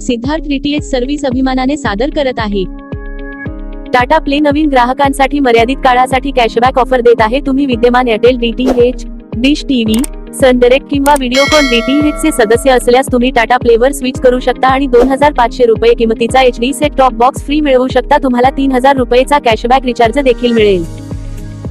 Siddharth DTH service अभिमानाने सादर करत आहे। टाटा प्ले नवीन ग्राहकांसाठी मर्यादित काळासाठी कॅशबॅक ऑफर देत आहे। तुम्ही विद्यमान Airtel DTH, dish TV, Sun Direct किंवा व्हिडिओकॉन डीटीएच चे सदस्य असल्यास तुम्ही टाटा प्लेवर स्विच करू शकता आणि 2500 रुपये किमतीचा HD set top box free मिळवू शकता। तुम्हाला 3000 रुपयेचा कॅशबॅक रिचार्ज देखील मिळेल।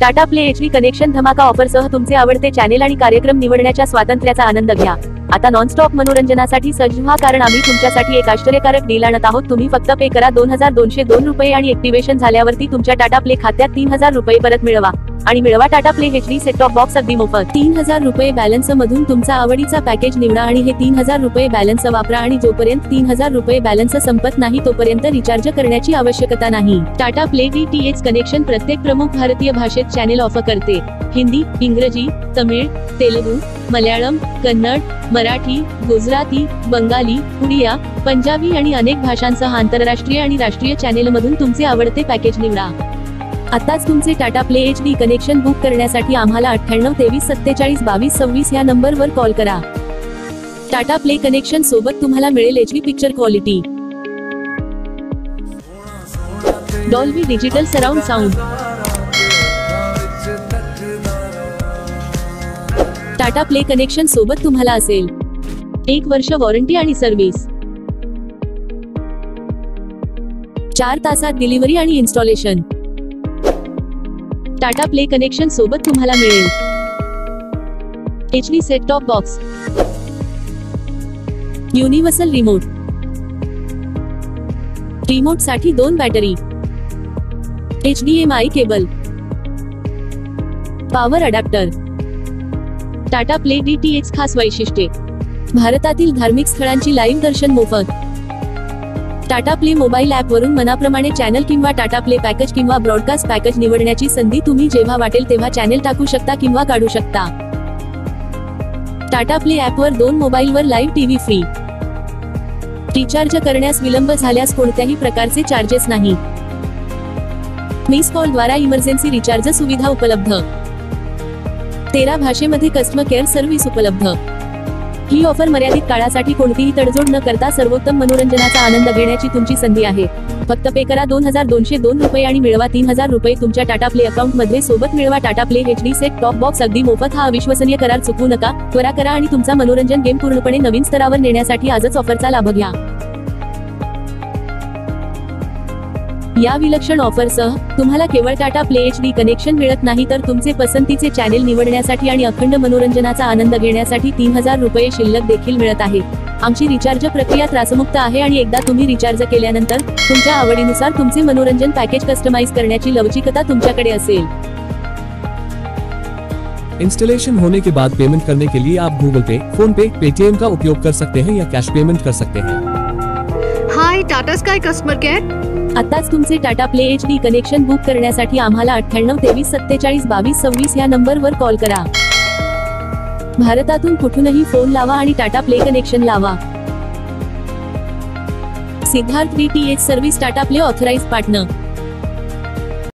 टाटा प्ले एचडी कनेक्शन धमाका ऑफरसह तुमचे आवडते चॅनेल आणि कार्यक्रम निवडण्याच्या स्वातंत्र्याचा आनंद घ्या। आता नॉनस्टॉप मनोरंजनासाठी सज्ज व्हा, कारण आम्ही तुमच्यासाठी एक आश्चर्यकारक डील आणत आहोत। तुम्ही फक्त पे करा 2202 रुपये आणि ऍक्टिव्हेशन झाल्यावरती तुमच्या टाटा प्ले खात्यात 3000 रुपये परत मिळवा आणि मिळवा Tata play HD set top box अगदी मोफत। 3000 रुपये बॅलन्स मधून तुमचा आवडीचा पॅकेज निवडा आणि हे 3000 रुपये बॅलन्स वापरा आणि जोपर्यंत 3000 रुपये बॅलन्स संपत नाही तोपर्यंत रिचार्ज करण्याची आवश्यकता नाही। टाटा प्ले डीटीएच कनेक्शन प्रत्येक प्रमुख भारतीय भाषेत चॅनेल ऑफर करते। हिंदी, इंग्रजी, तमिळ, तेलुगू, मल्याळम, कन्नड, मराठी, गुजराती, बंगाली, उडिया, पंजाबी आणि अनेक भाषांसह आंतरराष्ट्रीय आणि राष्ट्रीय चॅनेलमधून तुमचे आवडते पॅकेज निवडा। आताच तुमचे Tata play HD connection book करण्यासाठी आम्हाला 98 23 47 22 26 या नंबरवर कॉल करा। टाटा प्ले कनेक्शन सोबत तुम्हाला मिळेल HD picture quality, Dolby digital surround sound, Tata play connection सोबत तुम्हाला असेल 1 वर्ष वॉरंटी आणि सर्व्हिस, 4 तासात डिलिव्हरी आणि इन्स्टॉलेशन। टाटा प्ले कनेक्शन सोबत तुम्हाला मिळेल HD set top box, universal remote, remote साठी 2 battery, HDMI cable, power adapter. Tata play DTH खास वैशिष्ट्ये: भारतातील धार्मिक स्थळांची लाईव्ह दर्शन मोफत। टाटा प्ले मोबाईल ऍप वरून मनाप्रमाणे चॅनल किंवा टाटा प्ले पॅकेज किंवा ब्रॉडकास्ट पॅकेज निवडण्याची संधी। तुम्ही जेव्हा वाटेल तेव्हा चॅनल टाकू शकता किंवा काढू शकता। टाटा प्ले ऍप वर 2 मोबाईलवर लाईव्ह टीव्ही फ्री। रिचार्ज करण्यास विलंब झाल्यास कोणत्याही प्रकारचे चार्जेस नाही। मिस कॉल द्वारा इमर्जन्सी रिचार्ज सुविधा उपलब्ध। 13 भाषेमध्ये कस्टमर केअर सर्व्हिस उपलब्ध। ही ऑफर मर्यादित काळासाठी कोणतीही तडजोड न करता सर्वोत्तम मनोरंजनाचा आनंद घेण्याची तुमची संधी आहे। फक्त पे करा 2202 रुपये आणि मिळवा 3000 रुपये तुमच्या टाटा प्ले अकाउंट मध्ये सोबत मिळवा Tata play HD set top box अगदी मोफत। हा अविश्वसनीय करार चुकवू नका। त्वरा करा आणि तुमचा मनोरंजन गेम पूर्णपणे नवीन स्तरावर नेण्यासाठी आजच ऑफरचा लाभ घ्या। या विलक्षण ऑफरसह तुम्हाला केवळ टाटा प्ले एचडी कनेक्शन मिळत नाही तर तुमचे पसंतीचे चॅनेल निवडण्यासाठी आणि अखंड मनोरंजनाचा आनंद घेण्यासाठी 3000 रुपये शिल्लक देखील मिळत आहे। आमची रिचार्ज प्रक्रिया त्रासमुक्त आहे आणि एकदा तुम्ही रिचार्ज केल्यानंतर तुमच्या आवडीनुसार तुमचे मनोरंजन पॅकेज कस्टमाइज करण्याची लवचिकता तुमच्याकडे असेल। इंस्टॉलेशन होने के बाद पेमेंट करने के लिए आप गूगल पे, फोन पे, पेटीएम का उपयोग कर सकते हैं या कैश पेमेंट कर सकते हैं। हाय टाटा स्काय कस्टमर केअर। आताच तुमचे Tata play HD connection book करण्यासाठी आम्हाला 98 23 47 22 26 या नंबरवर कॉल करा। भारतातून कुठूनही फोन लावा आणि टाटा प्ले कनेक्शन लावा। Siddharth DTH service Tata play authorised partner.